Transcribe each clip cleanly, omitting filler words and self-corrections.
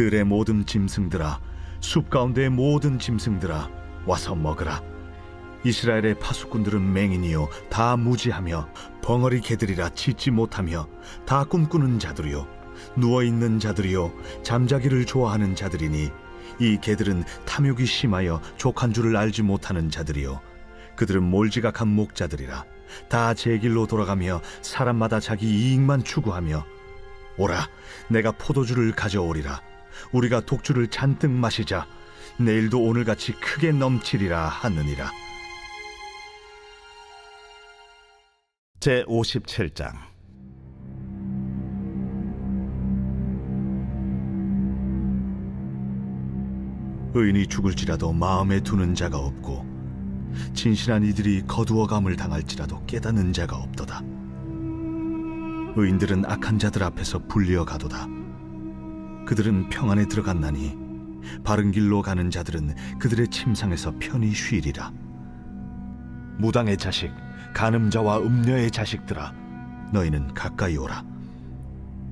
들의 모든 짐승들아, 숲 가운데의 모든 짐승들아, 와서 먹으라. 이스라엘의 파수꾼들은 맹인이요 다 무지하며 벙어리 개들이라 짖지 못하며 다 꿈꾸는 자들이요 누워있는 자들이요 잠자기를 좋아하는 자들이니 이 개들은 탐욕이 심하여 족한 줄을 알지 못하는 자들이요 그들은 몰지각한 목자들이라. 다 제 길로 돌아가며 사람마다 자기 이익만 추구하며 오라, 내가 포도주를 가져오리라. 우리가 독주를 잔뜩 마시자. 내일도 오늘같이 크게 넘치리라 하느니라. 제57장. 의인이 죽을지라도 마음에 두는 자가 없고 진실한 이들이 거두어감을 당할지라도 깨닫는 자가 없도다. 의인들은 악한 자들 앞에서 불리어 가도다. 그들은 평안에 들어갔나니 바른 길로 가는 자들은 그들의 침상에서 편히 쉬리라. 무당의 자식, 간음자와 음녀의 자식들아, 너희는 가까이 오라.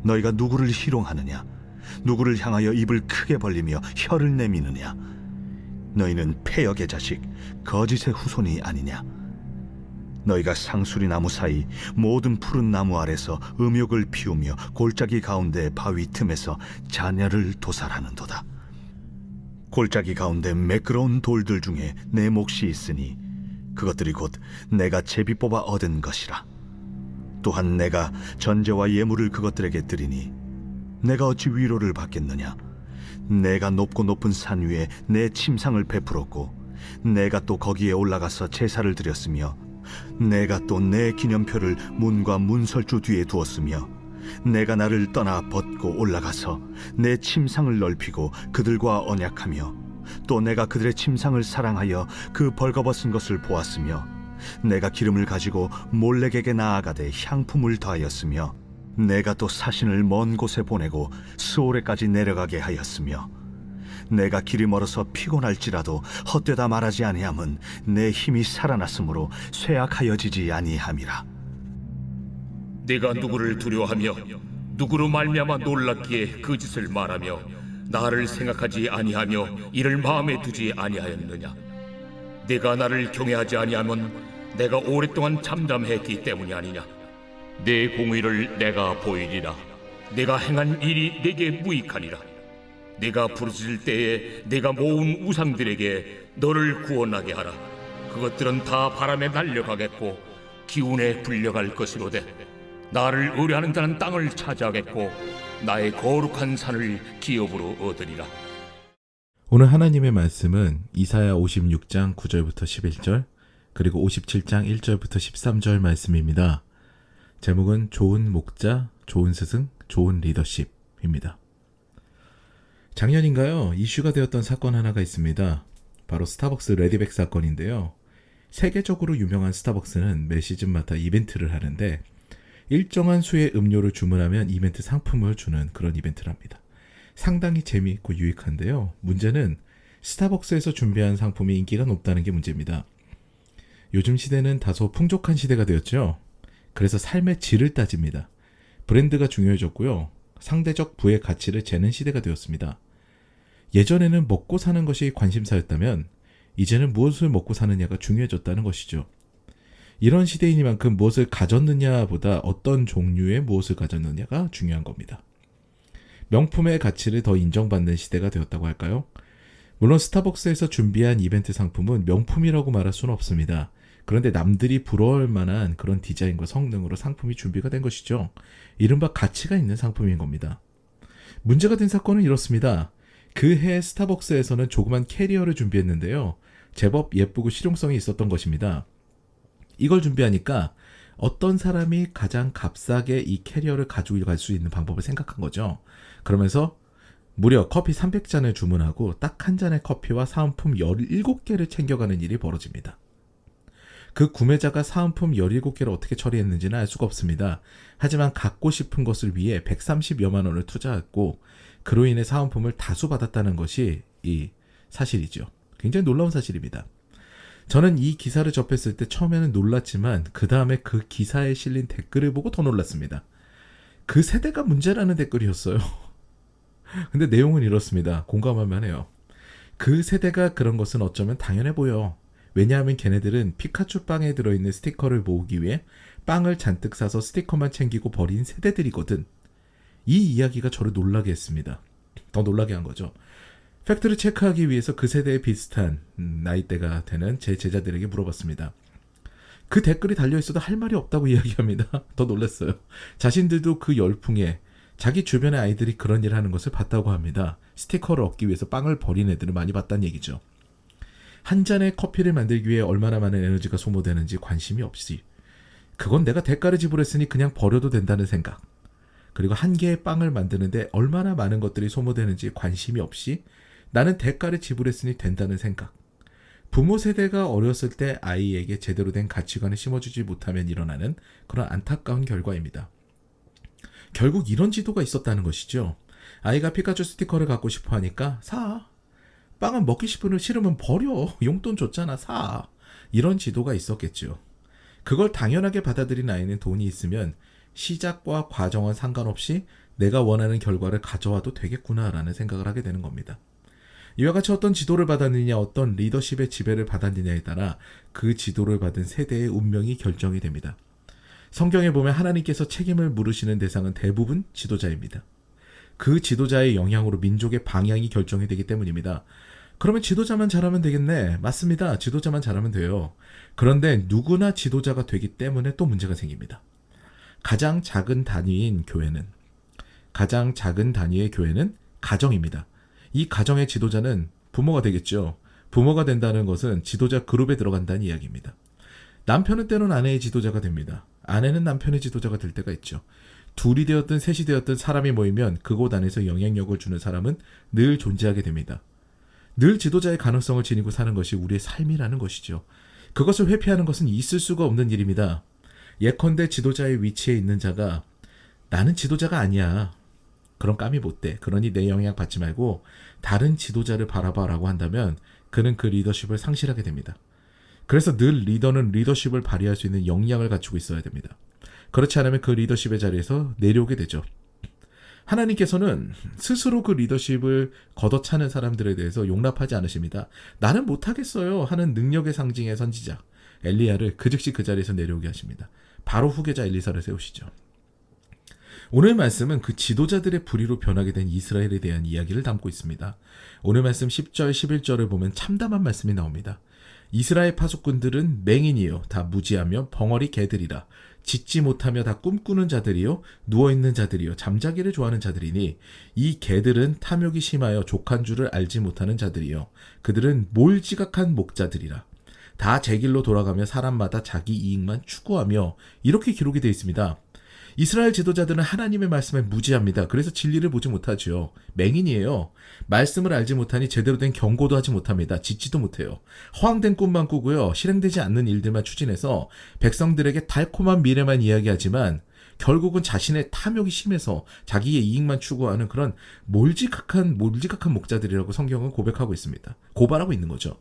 너희가 누구를 희롱하느냐? 누구를 향하여 입을 크게 벌리며 혀를 내미느냐? 너희는 패역의 자식, 거짓의 후손이 아니냐? 너희가 상수리 나무 사이 모든 푸른 나무 아래서 음욕을 피우며 골짜기 가운데 바위 틈에서 자녀를 도살하는도다. 골짜기 가운데 매끄러운 돌들 중에 내 몫이 있으니 그것들이 곧 내가 제비 뽑아 얻은 것이라. 또한 내가 전제와 예물을 그것들에게 드리니 내가 어찌 위로를 받겠느냐? 내가 높고 높은 산 위에 내 침상을 베풀었고 내가 또 거기에 올라가서 제사를 드렸으며 내가 또 내 기념표를 문과 문설주 뒤에 두었으며 내가 나를 떠나 벗고 올라가서 내 침상을 넓히고 그들과 언약하며 또 내가 그들의 침상을 사랑하여 그 벌거벗은 것을 보았으며 내가 기름을 가지고 몰렉에게 나아가되 향품을 더하였으며 내가 또 사신을 먼 곳에 보내고 스오레까지 내려가게 하였으며 내가 길이 멀어서 피곤할지라도 헛되다 말하지 아니함은 내 힘이 살아났으므로 쇠약하여지지 아니함이라. 네가 누구를 두려워하며 누구로 말미암아 놀랍기에 그 짓을 말하며 나를 생각하지 아니하며 이를 마음에 두지 아니하였느냐? 네가 나를 경외하지 아니하면 내가 오랫동안 잠잠했기 때문이 아니냐? 내 공의를 내가 보이리라. 내가 행한 일이 내게 무익하니라. 네가 부르짖을 때에 내가 모은 우상들에게 너를 구원하게 하라. 그것들은 다 바람에 날려가겠고 기운에 불려갈 것이로되 나를 의뢰하는 자는 땅을 차지하겠고 나의 거룩한 산을 기업으로 얻으리라. 오늘 하나님의 말씀은 이사야 56장 9절부터 11절 그리고 57장 1절부터 13절 말씀입니다. 제목은 좋은 목자, 좋은 스승, 좋은 리더십입니다. 작년인가요? 이슈가 되었던 사건 하나가 있습니다. 바로 스타벅스 레디백 사건인데요. 세계적으로 유명한 스타벅스는 매 시즌마다 이벤트를 하는데 일정한 수의 음료를 주문하면 이벤트 상품을 주는 그런 이벤트를 합니다. 상당히 재미있고 유익한데요. 문제는 스타벅스에서 준비한 상품이 인기가 높다는 게 문제입니다. 요즘 시대는 다소 풍족한 시대가 되었죠. 그래서 삶의 질을 따집니다. 브랜드가 중요해졌고요. 상대적 부의 가치를 재는 시대가 되었습니다. 예전에는 먹고 사는 것이 관심사였다면 이제는 무엇을 먹고 사느냐가 중요해졌다는 것이죠. 이런 시대이니만큼 무엇을 가졌느냐보다 어떤 종류의 무엇을 가졌느냐가 중요한 겁니다. 명품의 가치를 더 인정받는 시대가 되었다고 할까요? 물론 스타벅스에서 준비한 이벤트 상품은 명품이라고 말할 수는 없습니다. 그런데 남들이 부러워할 만한 그런 디자인과 성능으로 상품이 준비가 된 것이죠. 이른바 가치가 있는 상품인 겁니다. 문제가 된 사건은 이렇습니다. 그 해 스타벅스에서는 조그만 캐리어를 준비했는데요. 제법 예쁘고 실용성이 있었던 것입니다. 이걸 준비하니까 어떤 사람이 가장 값싸게 이 캐리어를 가지고 갈 수 있는 방법을 생각한 거죠. 그러면서 무려 커피 300잔을 주문하고 딱 한 잔의 커피와 사은품 17개를 챙겨가는 일이 벌어집니다. 그 구매자가 사은품 17개를 어떻게 처리했는지는 알 수가 없습니다. 하지만 갖고 싶은 것을 위해 130여만 원을 투자했고 그로 인해 사은품을 다수 받았다는 것이 이 사실이죠. 굉장히 놀라운 사실입니다. 저는 이 기사를 접했을 때 처음에는 놀랐지만 그 다음에 그 기사에 실린 댓글을 보고 더 놀랐습니다. 그 세대가 문제라는 댓글이었어요. 근데 내용은 이렇습니다. 공감할 만해요. 그 세대가 그런 것은 어쩌면 당연해 보여. 왜냐하면 걔네들은 피카츄 빵에 들어있는 스티커를 모으기 위해 빵을 잔뜩 사서 스티커만 챙기고 버린 세대들이거든. 이 이야기가 저를 놀라게 했습니다. 더 놀라게 한 거죠. 팩트를 체크하기 위해서 그 세대에 비슷한 나이대가 되는 제 제자들에게 물어봤습니다. 그 댓글이 달려있어도 할 말이 없다고 이야기합니다. 더 놀랐어요. 자신들도 그 열풍에 자기 주변의 아이들이 그런 일을 하는 것을 봤다고 합니다. 스티커를 얻기 위해서 빵을 버린 애들을 많이 봤다는 얘기죠. 한 잔의 커피를 만들기 위해 얼마나 많은 에너지가 소모되는지 관심이 없이, 그건 내가 대가를 지불했으니 그냥 버려도 된다는 생각, 그리고 한 개의 빵을 만드는데 얼마나 많은 것들이 소모되는지 관심이 없이 나는 대가를 지불했으니 된다는 생각. 부모 세대가 어렸을 때 아이에게 제대로 된 가치관을 심어주지 못하면 일어나는 그런 안타까운 결과입니다. 결국 이런 지도가 있었다는 것이죠. 아이가 피카츄 스티커를 갖고 싶어 하니까 사. 빵은 먹기 싫으면 버려. 용돈 줬잖아. 사. 이런 지도가 있었겠죠. 그걸 당연하게 받아들인 아이는 돈이 있으면 시작과 과정은 상관없이 내가 원하는 결과를 가져와도 되겠구나라는 생각을 하게 되는 겁니다. 이와 같이 어떤 지도를 받았느냐, 어떤 리더십의 지배를 받았느냐에 따라 그 지도를 받은 세대의 운명이 결정이 됩니다. 성경에 보면 하나님께서 책임을 물으시는 대상은 대부분 지도자입니다. 그 지도자의 영향으로 민족의 방향이 결정이 되기 때문입니다. 그러면 지도자만 잘하면 되겠네. 맞습니다. 지도자만 잘하면 돼요. 그런데 누구나 지도자가 되기 때문에 또 문제가 생깁니다. 가장 작은 단위의 교회는 가정입니다. 이 가정의 지도자는 부모가 되겠죠. 부모가 된다는 것은 지도자 그룹에 들어간다는 이야기입니다. 남편은 때론 아내의 지도자가 됩니다. 아내는 남편의 지도자가 될 때가 있죠. 둘이 되었든 셋이 되었든 사람이 모이면 그곳 안에서 영향력을 주는 사람은 늘 존재하게 됩니다. 늘 지도자의 가능성을 지니고 사는 것이 우리의 삶이라는 것이죠. 그것을 회피하는 것은 있을 수가 없는 일입니다. 예컨대 지도자의 위치에 있는 자가 나는 지도자가 아니야. 그런 까미 못 돼. 그러니 내 영향 받지 말고 다른 지도자를 바라봐라고 한다면 그는 그 리더십을 상실하게 됩니다. 그래서 늘 리더는 리더십을 발휘할 수 있는 역량을 갖추고 있어야 됩니다. 그렇지 않으면 그 리더십의 자리에서 내려오게 되죠. 하나님께서는 스스로 그 리더십을 걷어차는 사람들에 대해서 용납하지 않으십니다. 나는 못하겠어요 하는 능력의 상징의 선지자 엘리야를 그 즉시 그 자리에서 내려오게 하십니다. 바로 후계자 엘리사를 세우시죠. 오늘 말씀은 그 지도자들의 불의로 변하게 된 이스라엘에 대한 이야기를 담고 있습니다. 오늘 말씀 10절, 11절을 보면 참담한 말씀이 나옵니다. 이스라엘 파수꾼들은 맹인이요 다 무지하며 벙어리 개들이라. 짖지 못하며 다 꿈꾸는 자들이요 누워있는 자들이요 잠자기를 좋아하는 자들이니 이 개들은 탐욕이 심하여 족한 줄을 알지 못하는 자들이요 그들은 몰지각한 목자들이라. 다 제 길로 돌아가며 사람마다 자기 이익만 추구하며. 이렇게 기록이 되어 있습니다. 이스라엘 지도자들은 하나님의 말씀에 무지합니다. 그래서 진리를 보지 못하죠. 맹인이에요. 말씀을 알지 못하니 제대로 된 경고도 하지 못합니다. 짖지도 못해요. 허황된 꿈만 꾸고요. 실행되지 않는 일들만 추진해서 백성들에게 달콤한 미래만 이야기하지만 결국은 자신의 탐욕이 심해서 자기의 이익만 추구하는 그런 몰지각한 목자들이라고 성경은 고백하고 있습니다. 고발하고 있는 거죠.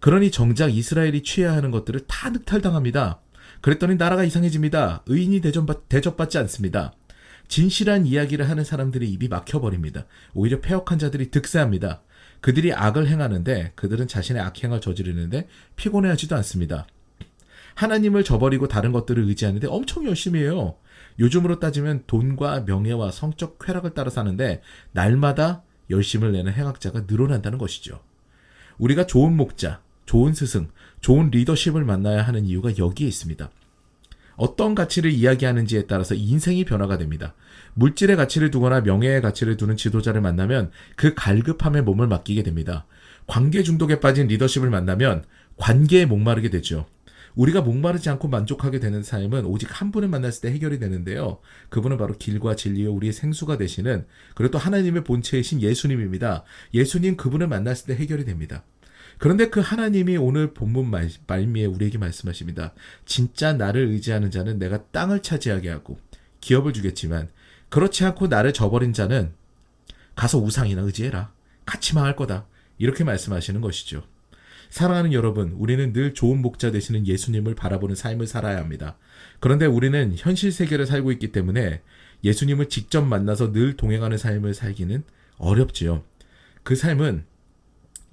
그러니 정작 이스라엘이 취해야 하는 것들을 다 늑탈당합니다. 그랬더니 나라가 이상해집니다. 의인이 대접받지 않습니다. 진실한 이야기를 하는 사람들의 입이 막혀버립니다. 오히려 패역한 자들이 득세합니다. 그들이 악을 행하는데 그들은 자신의 악행을 저지르는데 피곤해하지도 않습니다. 하나님을 저버리고 다른 것들을 의지하는데 엄청 열심히 해요. 요즘으로 따지면 돈과 명예와 성적 쾌락을 따라 사는데 날마다 열심을 내는 행악자가 늘어난다는 것이죠. 우리가 좋은 목자, 좋은 스승, 좋은 리더십을 만나야 하는 이유가 여기에 있습니다. 어떤 가치를 이야기하는지에 따라서 인생이 변화가 됩니다. 물질의 가치를 두거나 명예의 가치를 두는 지도자를 만나면 그 갈급함에 몸을 맡기게 됩니다. 관계 중독에 빠진 리더십을 만나면 관계에 목마르게 되죠. 우리가 목마르지 않고 만족하게 되는 삶은 오직 한 분을 만났을 때 해결이 되는데요. 그분은 바로 길과 진리와 우리의 생수가 되시는, 그리고 또 하나님의 본체이신 예수님입니다. 예수님 그분을 만났을 때 해결이 됩니다. 그런데 그 하나님이 오늘 본문 말미에 우리에게 말씀하십니다. 진짜 나를 의지하는 자는 내가 땅을 차지하게 하고 기업을 주겠지만 그렇지 않고 나를 저버린 자는 가서 우상이나 의지해라. 같이 망할 거다. 이렇게 말씀하시는 것이죠. 사랑하는 여러분, 우리는 늘 좋은 목자 되시는 예수님을 바라보는 삶을 살아야 합니다. 그런데 우리는 현실 세계를 살고 있기 때문에 예수님을 직접 만나서 늘 동행하는 삶을 살기는 어렵지요. 그 삶은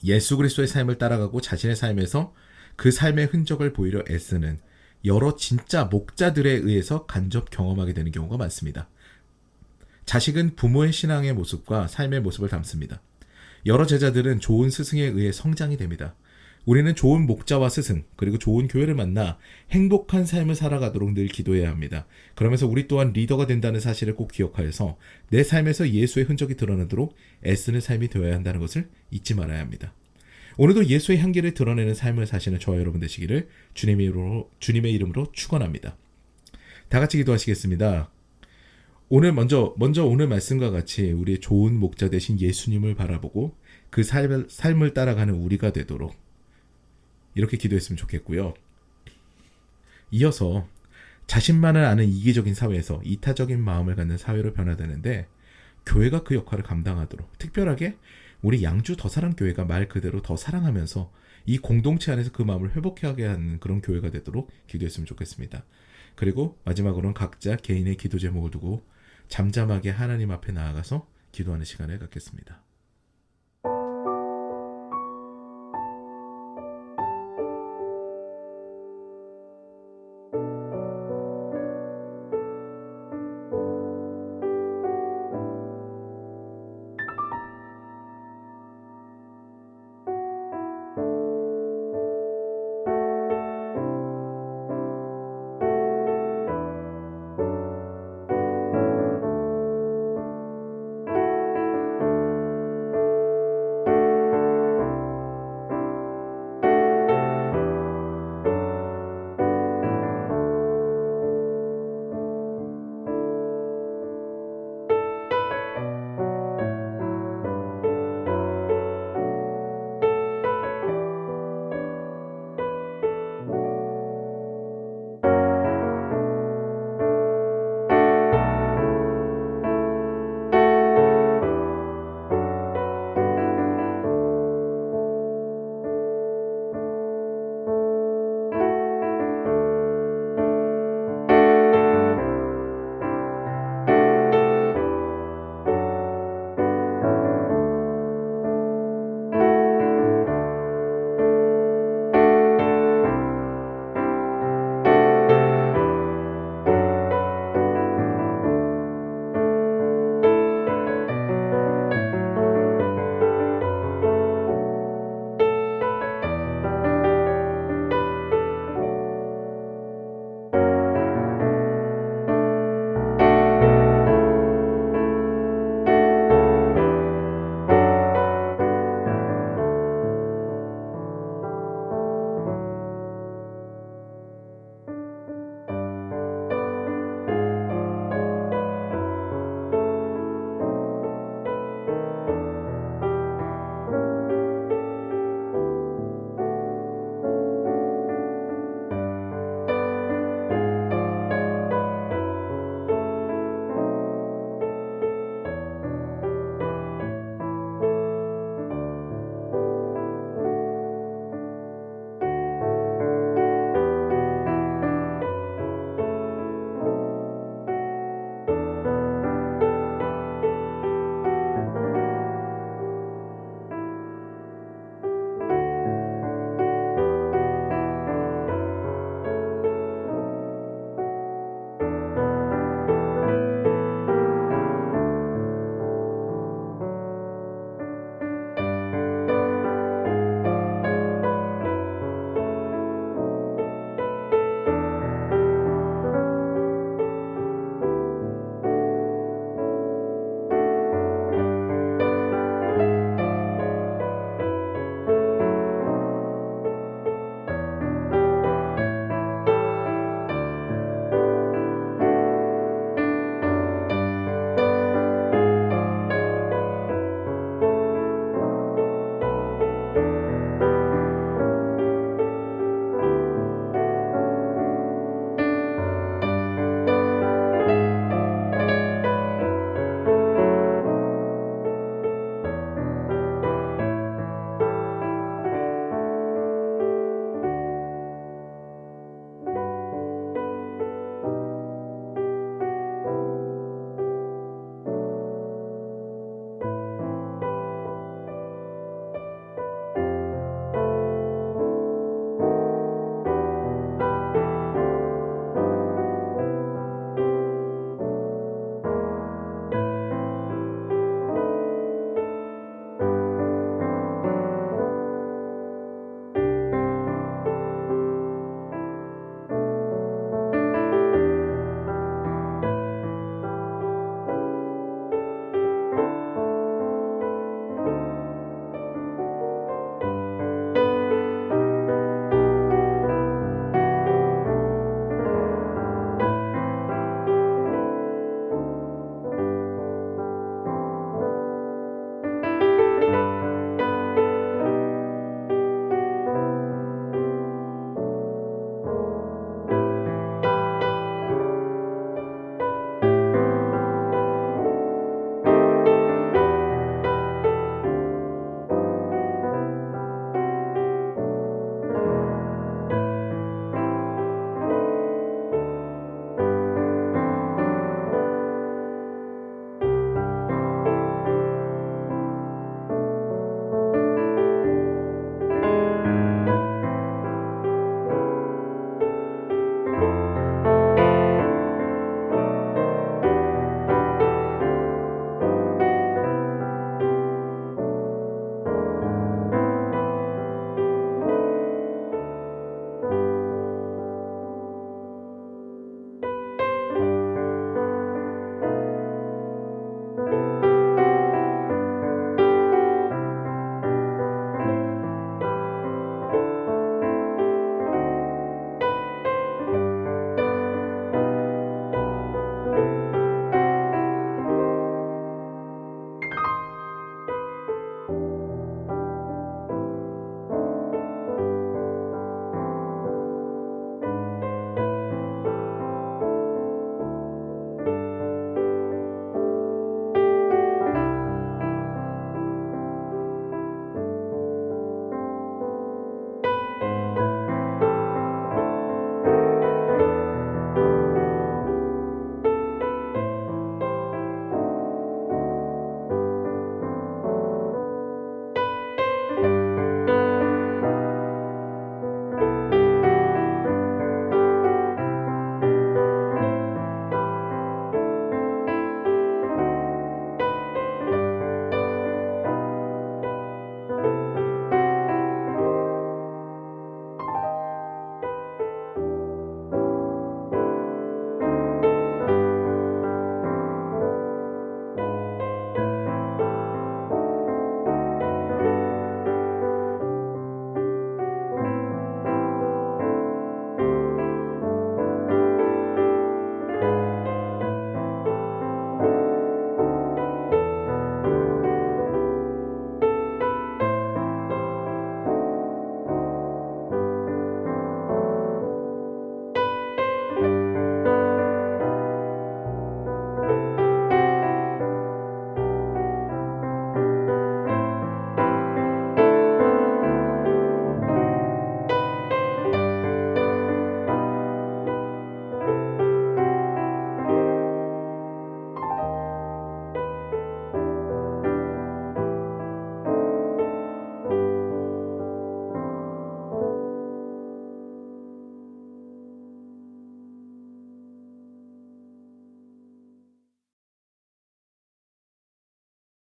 예수 그리스도의 삶을 따라가고 자신의 삶에서 그 삶의 흔적을 보이려 애쓰는 여러 진짜 목자들에 의해서 간접 경험하게 되는 경우가 많습니다. 자식은 부모의 신앙의 모습과 삶의 모습을 담습니다. 여러 제자들은 좋은 스승에 의해 성장이 됩니다. 우리는 좋은 목자와 스승, 그리고 좋은 교회를 만나 행복한 삶을 살아가도록 늘 기도해야 합니다. 그러면서 우리 또한 리더가 된다는 사실을 꼭 기억하여서 내 삶에서 예수의 흔적이 드러나도록 애쓰는 삶이 되어야 한다는 것을 잊지 말아야 합니다. 오늘도 예수의 향기를 드러내는 삶을 사시는 저와 여러분 되시기를 주님의 이름으로 축원합니다. 다 같이 기도하시겠습니다. 먼저 오늘 말씀과 같이 우리의 좋은 목자 되신 예수님을 바라보고 그 삶을 따라가는 우리가 되도록 이렇게 기도했으면 좋겠고요. 이어서 자신만을 아는 이기적인 사회에서 이타적인 마음을 갖는 사회로 변화되는데 교회가 그 역할을 감당하도록, 특별하게 우리 양주 더사랑교회가 말 그대로 더 사랑하면서 이 공동체 안에서 그 마음을 회복하게 하는 그런 교회가 되도록 기도했으면 좋겠습니다. 그리고 마지막으로는 각자 개인의 기도 제목을 두고 잠잠하게 하나님 앞에 나아가서 기도하는 시간을 갖겠습니다.